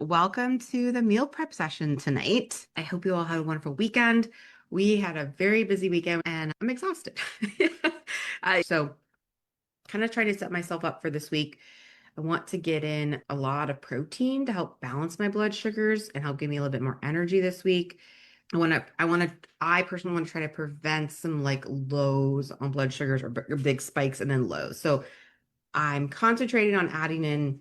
Welcome to the meal prep session tonight. I hope you all had a wonderful weekend. We had a very busy weekend and I'm exhausted. So kind of trying to set myself up for this week. I want to get in a lot of protein to help balance my blood sugars and help give me a little bit more energy this week. I personally want to try to prevent some like lows on blood sugars or big spikes and then lows. So I'm concentrating on adding in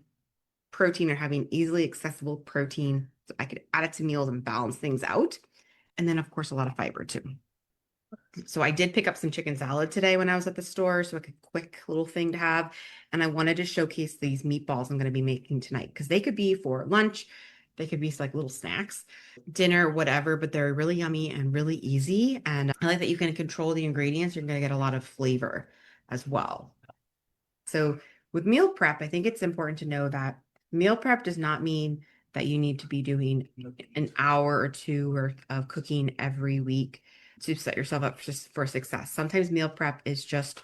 protein or having easily accessible protein so I could add it to meals and balance things out. And then, of course, a lot of fiber too. So I did pick up some chicken salad today when I was at the store. So like a quick little thing to have. And I wanted to showcase these meatballs I'm going to be making tonight because they could be for lunch. They could be like little snacks, dinner, whatever, but they're really yummy and really easy. And I like that you can control the ingredients. You're going to get a lot of flavor as well. So with meal prep, I think it's important to know that meal prep does not mean that you need to be doing an hour or two of cooking every week to set yourself up for success. Sometimes meal prep is just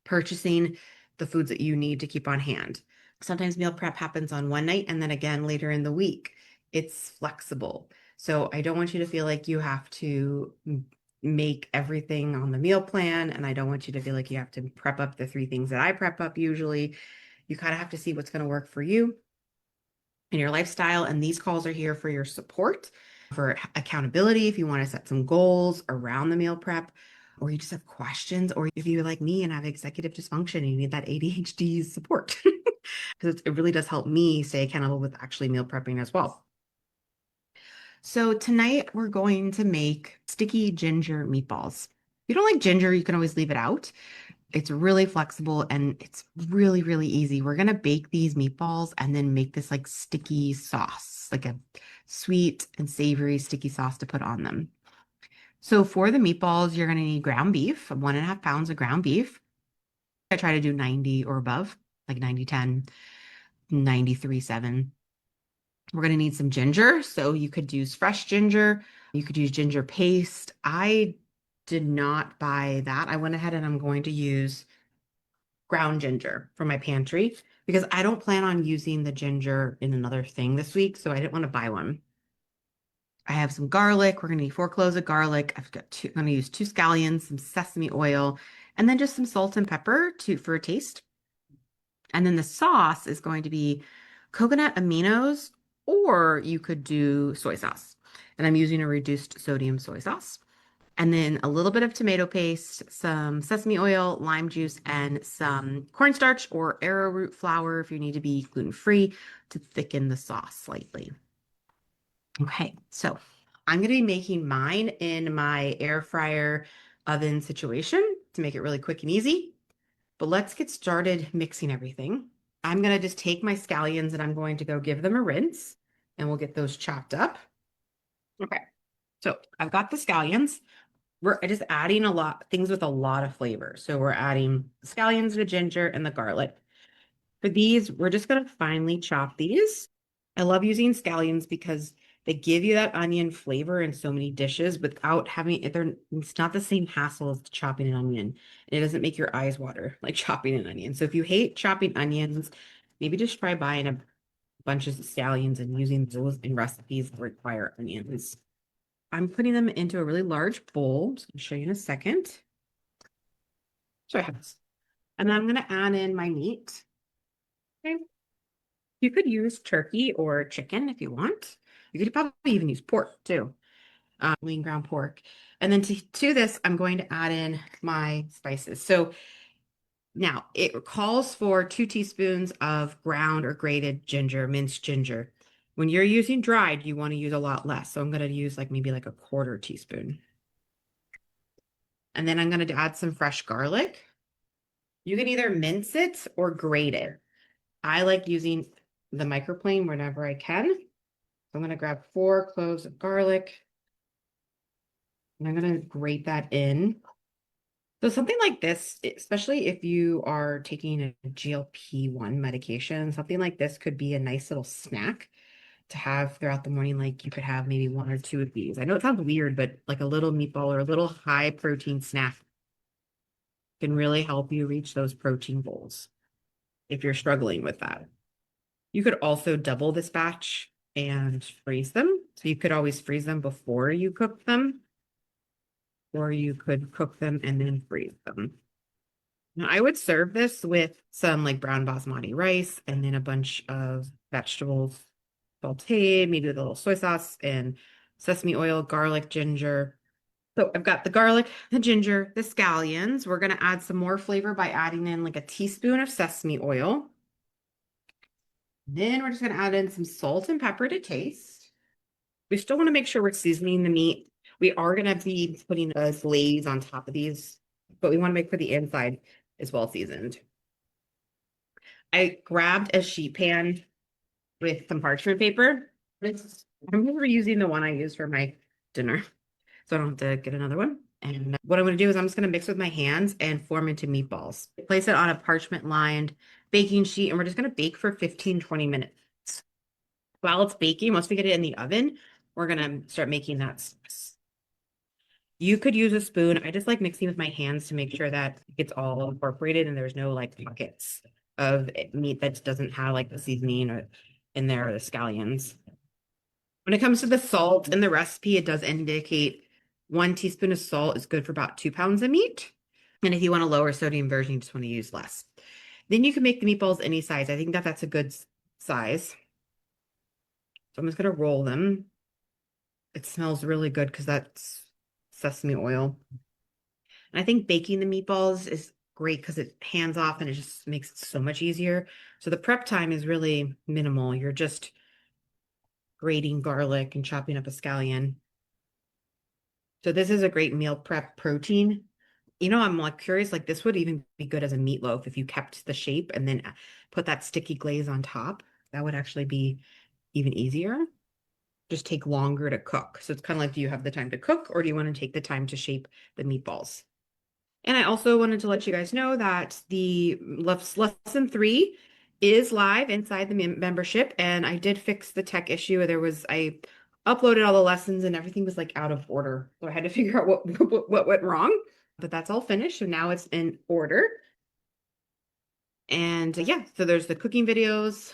purchasing the foods that you need to keep on hand. Sometimes meal prep happens on one night and then again later in the week. It's flexible. So I don't want you to feel like you have to make everything on the meal plan. And I don't want you to feel like you have to prep up the 3 things that I prep up usually. You kind of have to see what's going to work for you and your lifestyle. And these calls are here for your support, for accountability. If you want to set some goals around the meal prep, or you just have questions, or if you're like me and have executive dysfunction and you need that ADHD support, because it really does help me stay accountable with actually meal prepping as well. So tonight we're going to make sticky ginger meatballs. If you don't like ginger, you can always leave it out. It's really flexible and it's really, really easy. We're going to bake these meatballs and then make this like sticky sauce, like a sweet and savory sticky sauce to put on them. So for the meatballs, you're going to need ground beef, 1.5 pounds of ground beef. I try to do 90 or above, like 90-10, 93-7. We're going to need some ginger. So you could use fresh ginger. You could use ginger paste. I did not buy that. I went ahead and I'm going to use ground ginger from my pantry because I don't plan on using the ginger in another thing this week. So I didn't want to buy one. I have some garlic. We're going to need 4 cloves of garlic. I'm going to use 2 scallions, some sesame oil, and then just some salt and pepper for a taste. And then the sauce is going to be coconut aminos, or you could do soy sauce. And I'm using a reduced sodium soy sauce. And then a little bit of tomato paste, some sesame oil, lime juice, and some cornstarch or arrowroot flour if you need to be gluten-free to thicken the sauce slightly. Okay, so I'm going to be making mine in my air fryer oven situation to make it really quick and easy. But let's get started mixing everything. I'm going to just take my scallions and I'm going to go give them a rinse and we'll get those chopped up. Okay, so I've got the scallions. We're just adding a lot things with a lot of flavor. So we're adding the scallions, the ginger, and the garlic. For these, we're just going to finely chop these. I love using scallions because they give you that onion flavor in so many dishes without having it's not the same hassle as chopping an onion. And it doesn't make your eyes water like chopping an onion. So if you hate chopping onions, maybe just try buying a bunch of scallions and using those in recipes that require onions. I'm putting them into a really large bowl. I'm just going to show you in a second. So I have this. And then I'm going to add in my meat. Okay. You could use turkey or chicken if you want. You could probably even use pork too, lean ground pork. And then to this, I'm going to add in my spices. So now it calls for 2 teaspoons of ground or grated ginger, minced ginger. When you're using dried, you want to use a lot less. So I'm going to use maybe like a 1/4 teaspoon. And then I'm going to add some fresh garlic. You can either mince it or grate it. I like using the microplane whenever I can. I'm going to grab 4 cloves of garlic and I'm going to grate that in. So something like this, especially if you are taking a GLP-1 medication, something like this could be a nice little snack to have throughout the morning. Like you could have maybe 1 or 2 of these. I know it sounds weird, but like a little meatball or a little high protein snack can really help you reach those protein goals if you're struggling with that. You could also double this batch and freeze them. So you could always freeze them before you cook them, or you could cook them and then freeze them. Now, I would serve this with some like brown basmati rice and then a bunch of vegetables sauteed, maybe with a little soy sauce and sesame oil, garlic, ginger. So I've got the garlic, the ginger, the scallions. We're going to add some more flavor by adding in like a teaspoon of sesame oil. Then we're just going to add in some salt and pepper to taste. We still want to make sure we're seasoning the meat. We are going to be putting a glaze on top of these, but we want to make sure the inside is well seasoned. I grabbed a sheet pan with some parchment paper. I'm reusing the one I used for my dinner, so I don't have to get another one. And what I'm going to do is I'm just going to mix with my hands and form into meatballs. Place it on a parchment lined baking sheet, and we're just going to bake for 15-20 minutes. While it's baking, once we get it in the oven, we're going to start making that sauce. You could use a spoon. I just like mixing with my hands to make sure that it's all incorporated and there's no like pockets of meat that doesn't have like the seasoning or in there or the scallions. When it comes to the salt in the recipe, it does indicate 1 teaspoon of salt is good for about 2 pounds of meat. And if you want a lower sodium version, you just want to use less. Then you can make the meatballs any size. I think that that's a good size. So I'm just going to roll them. It smells really good because that's sesame oil. And I think baking the meatballs is great because it hands off and it just makes it so much easier. So the prep time is really minimal. You're just grating garlic and chopping up a scallion. So this is a great meal prep protein. You know, I'm like curious, like this would even be good as a meatloaf if you kept the shape and then put that sticky glaze on top. That would actually be even easier. Just take longer to cook. So it's kind of like, do you have the time to cook or do you want to take the time to shape the meatballs? And I also wanted to let you guys know that the lesson 3 is live inside the membership, and I did fix the tech issue. I uploaded all the lessons and everything was like out of order. So I had to figure out what went wrong, but that's all finished. So now it's in order. And yeah, so there's the cooking videos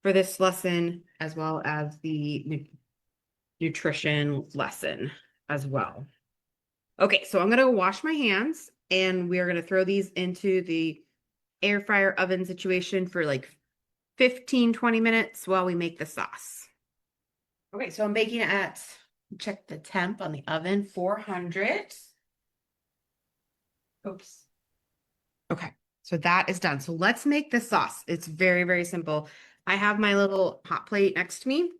for this lesson as well as the nutrition lesson as well. Okay, so I'm going to wash my hands and we are going to throw these into the air fryer oven situation for like 15-20 minutes while we make the sauce. Okay, so I'm baking at, check the temp on the oven, 400. Oops. Okay, so that is done. So let's make the sauce. It's very, very simple. I have my little hot plate next to me,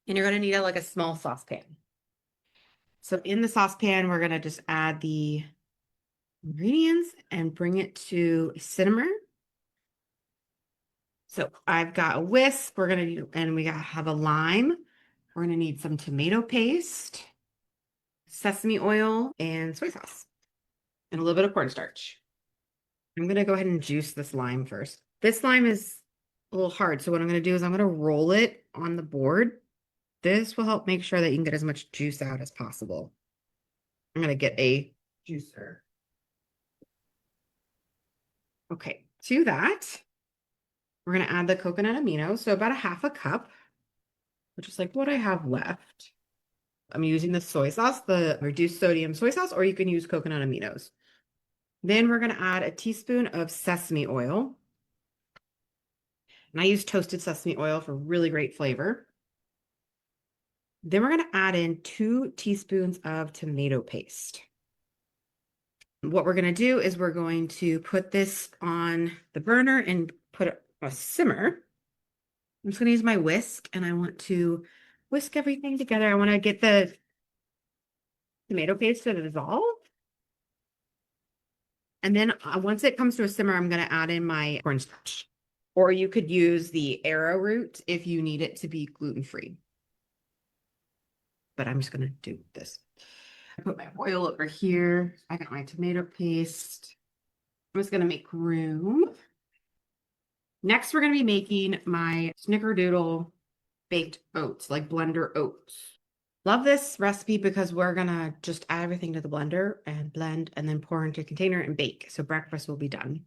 and you're going to need like a small saucepan. So in the saucepan, we're going to just add the ingredients and bring it to a simmer. So I've got a whisk. We're going to need, and we have a lime. We're going to need some tomato paste, sesame oil, and soy sauce, and a little bit of cornstarch. I'm going to go ahead and juice this lime first. This lime is a little hard. So what I'm going to do is I'm going to roll it on the board. This will help make sure that you can get as much juice out as possible. I'm going to get a juicer. Okay, to that, we're going to add the coconut aminos. So about a half a cup, which is like what I have left. I'm using the soy sauce, the reduced sodium soy sauce, or you can use coconut aminos. Then we're going to add a teaspoon of sesame oil. And I use toasted sesame oil for really great flavor. Then we're going to add in 2 teaspoons of tomato paste. What we're going to do is we're going to put this on the burner and put a simmer. I'm just going to use my whisk and I want to whisk everything together. I want to get the tomato paste to dissolve. And then once it comes to a simmer, I'm going to add in my cornstarch. Or you could use the arrowroot if you need it to be gluten-free. But I'm just going to do this. I put my oil over here. I got my tomato paste. I'm just going to make room. Next, we're going to be making my Snickerdoodle baked oats, like blender oats. Love this recipe because we're going to just add everything to the blender and blend and then pour into a container and bake. So breakfast will be done.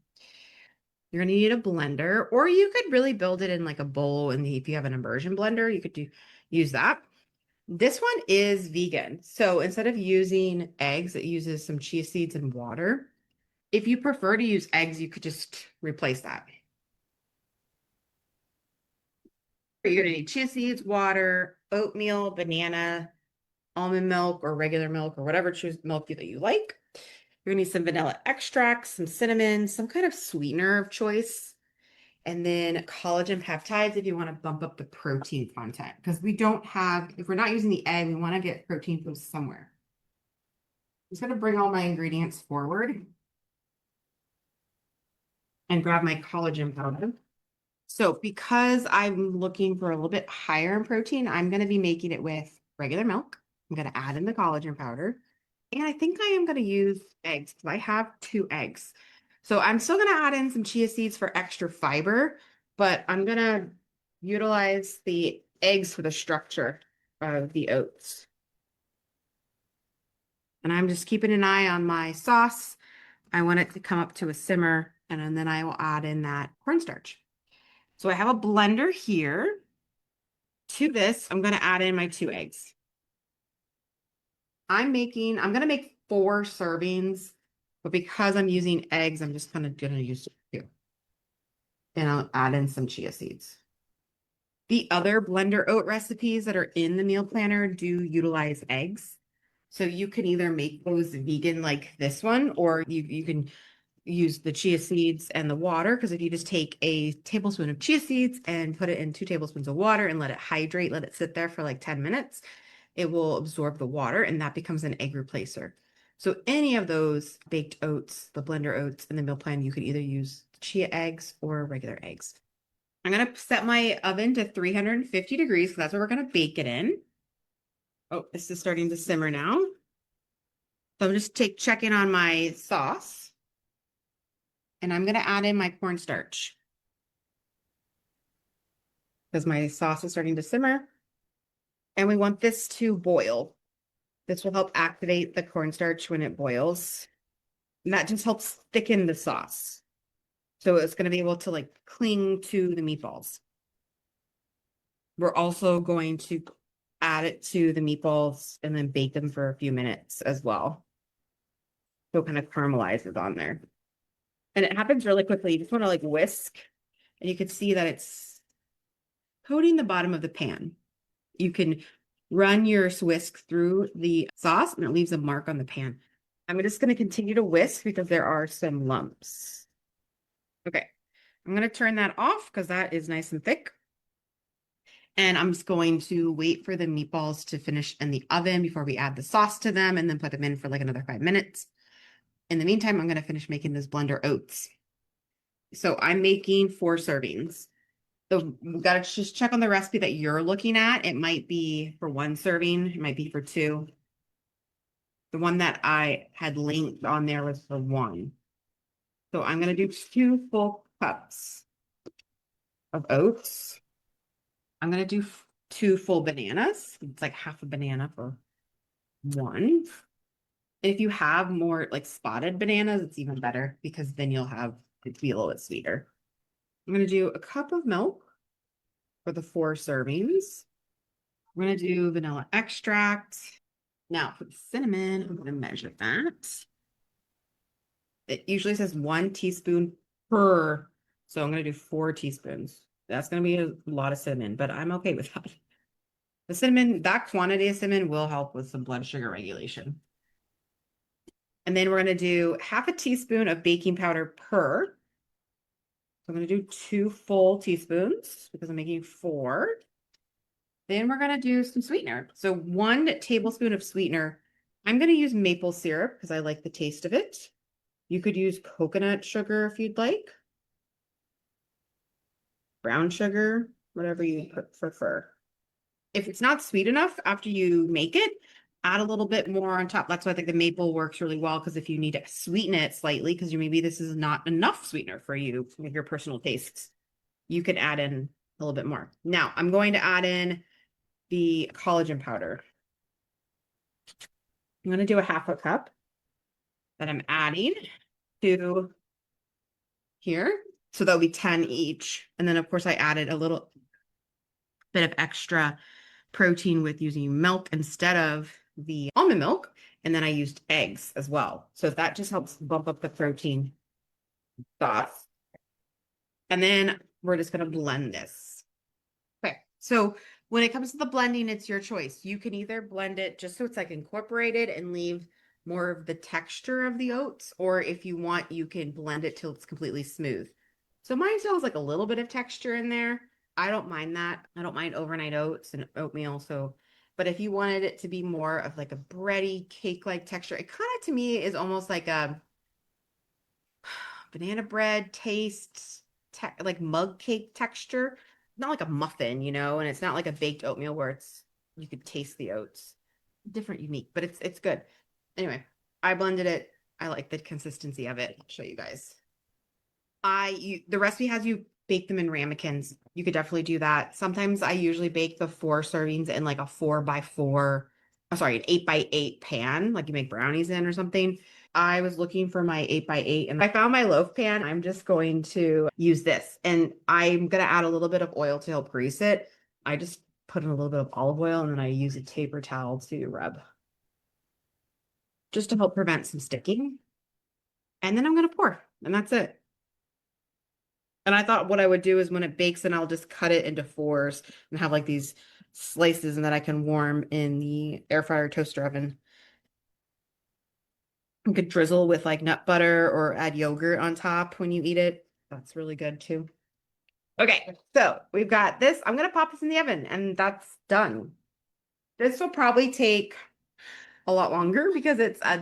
You're gonna need a blender, or you could really build it in like a bowl. And if you have an immersion blender, you could use that. This one is vegan. So instead of using eggs, it uses some chia seeds and water. If you prefer to use eggs, you could just replace that. You're gonna need chia seeds, water, oatmeal, banana, almond milk, or regular milk, or whatever choose milk that you like. You're gonna need some vanilla extract, some cinnamon, some kind of sweetener of choice, and then collagen peptides if you want to bump up the protein content. Because we don't have, if we're not using the egg, we want to get protein from somewhere. I'm just gonna bring all my ingredients forward and grab my collagen powder. So because I'm looking for a little bit higher in protein, I'm going to be making it with regular milk. I'm going to add in the collagen powder. And I think I am going to use eggs because I have 2 eggs. So I'm still going to add in some chia seeds for extra fiber, but I'm going to utilize the eggs for the structure of the oats. And I'm just keeping an eye on my sauce. I want it to come up to a simmer, and then I will add in that cornstarch. So I have a blender here. To this, I'm going to add in my 2 eggs. I'm going to make 4 servings, but because I'm using eggs, I'm just kind of going to use 2. And I'll add in some chia seeds. The other blender oat recipes that are in the meal planner do utilize eggs. So you can either make those vegan like this one, or you can use the chia seeds and the water, because if you just take a tablespoon of chia seeds and put it in 2 tablespoons of water and let it hydrate, let it sit there for like 10 minutes, it will absorb the water and that becomes an egg replacer. So any of those baked oats, the blender oats in the meal plan, you could either use chia eggs or regular eggs. I'm going to set my oven to 350 degrees because that's what we're going to bake it in. Oh, this is starting to simmer now. So I'm just checking on my sauce. And I'm going to add in my cornstarch because my sauce is starting to simmer. And we want this to boil. This will help activate the cornstarch when it boils. And that just helps thicken the sauce. So it's going to be able to like cling to the meatballs. We're also going to add it to the meatballs and then bake them for a few minutes as well. So it kind of caramelizes on there. And it happens really quickly. You just want to like whisk, and you can see that it's coating the bottom of the pan. You can run your whisk through the sauce and it leaves a mark on the pan. I'm just going to continue to whisk because there are some lumps. Okay, I'm going to turn that off because that is nice and thick. And I'm just going to wait for the meatballs to finish in the oven before we add the sauce to them and then put them in for like another 5 minutes. In the meantime, I'm going to finish making this blender oats. So I'm making 4 servings. So we got to just check on the recipe that you're looking at. It might be for 1 serving. It might be for 2. The one that I had linked on there was for 1. So I'm going to do 2 full cups of oats. I'm going to do 2 full bananas. It's like half a banana for 1. If you have more like spotted bananas, it's even better because then you'll have it to be a little bit sweeter. I'm going to do a cup of milk for the 4 servings. We're going to do vanilla extract. Now for the cinnamon, I'm going to measure that. It usually says 1 teaspoon per. So I'm going to do 4 teaspoons. That's going to be a lot of cinnamon, but I'm okay with that. The cinnamon, that quantity of cinnamon will help with some blood sugar regulation. And then we're going to do half a teaspoon of baking powder per. So I'm going to do 2 full teaspoons because I'm making 4. Then we're going to do some sweetener. So 1 tablespoon of sweetener. I'm going to use maple syrup because I like the taste of it. You could use coconut sugar if you'd like. Brown sugar, whatever you prefer. If it's not sweet enough after you make it, add a little bit more on top. That's why I think the maple works really well, because if you need to sweeten it slightly, because maybe this is not enough sweetener for you with your personal tastes, you can add in a little bit more. Now I'm going to add in the collagen powder. I'm going to do a half a cup that I'm adding to here. So that'll be 10 each. And then of course I added a little bit of extra protein with using milk instead of the almond milk. And then I used eggs as well. So that just helps bump up the protein sauce. And then we're just going to blend this. Okay. So when it comes to the blending, it's your choice. You can either blend it just so it's like incorporated and leave more of the texture of the oats, or if you want, you can blend it till it's completely smooth. So mine still has like a little bit of texture in there. I don't mind that. I don't mind overnight oats and oatmeal. So, but if you wanted it to be more of like a bready cake-like texture, it kind of to me is almost like a banana bread taste, like mug cake texture. Not like a muffin, and it's not like a baked oatmeal where you could taste the oats. Different, unique, but it's good. Anyway, I blended it. I like the consistency of it. I'll show you guys. The recipe has you bake them in ramekins. You could definitely do that. Sometimes I usually bake the 4 servings in like a 4x4, an 8x8 pan, like you make brownies in or something. I was looking for my 8x8 and I found my loaf pan. I'm just going to use this and I'm going to add a little bit of oil to help grease it. I just put in a little bit of olive oil and then I use a paper towel to rub just to help prevent some sticking. And then I'm going to pour and that's it. And I thought what I would do is when it bakes, then I'll just cut it into 4s and have like these slices and that I can warm in the air fryer toaster oven. You could drizzle with like nut butter or add yogurt on top when you eat it. That's really good too. Okay, so we've got this. I'm gonna pop this in the oven and that's done. This will probably take a lot longer because it's a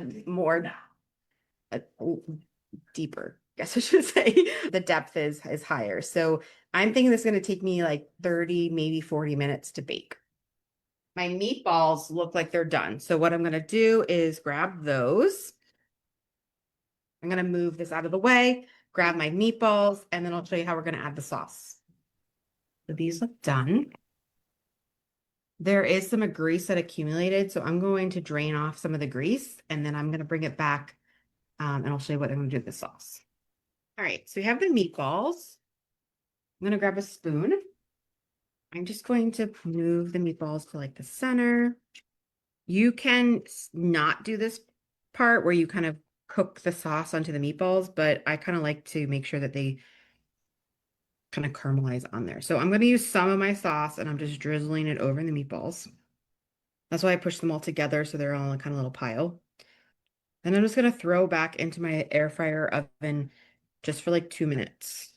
deeper, I guess I should say. The depth is higher. So I'm thinking this is going to take me like 30, maybe 40 minutes to bake. My meatballs look like they're done. So what I'm going to do is grab those. I'm going to move this out of the way, grab my meatballs, and then I'll show you how we're going to add the sauce. So these look done. There is some grease that accumulated, so I'm going to drain off some of the grease, and then I'm going to bring it back, and I'll show you what I'm going to do with the sauce. All right, so we have the meatballs. I'm going to grab a spoon. I'm just going to move the meatballs to like the center. You can not do this part where you kind of cook the sauce onto the meatballs, but I kind of like to make sure that they kind of caramelize on there. So I'm going to use some of my sauce and I'm just drizzling it over the meatballs. That's why I push them all together so they're all in kind of a little pile. And I'm just going to throw back into my air fryer oven just for like 2 minutes.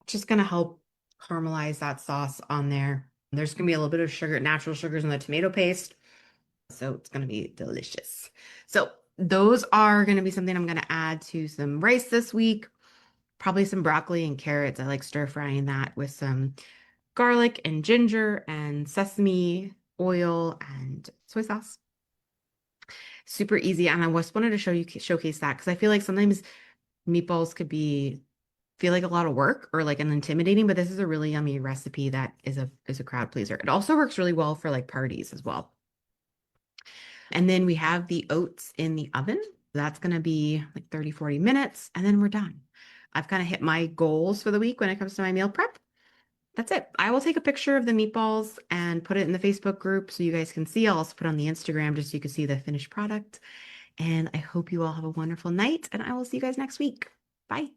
Just going to help caramelize that sauce on there. There's going to be a little bit of sugar, natural sugars in the tomato paste. So it's going to be delicious. So those are going to be something I'm going to add to some rice this week. Probably some broccoli and carrots. I like stir frying that with some garlic and ginger and sesame oil and soy sauce. Super easy. And I just wanted to showcase that because I feel like sometimes meatballs could feel like a lot of work or like an intimidating, but this is a really yummy recipe that is a crowd pleaser. It also works really well for like parties as well. And then we have the oats in the oven. That's going to be like 30, 40 minutes, and then we're done. I've kind of hit my goals for the week when it comes to my meal prep. That's it. I will take a picture of the meatballs and put it in the Facebook group so you guys can see. I'll also put it on the Instagram just so you can see the finished product. And I hope you all have a wonderful night, and I will see you guys next week. Bye.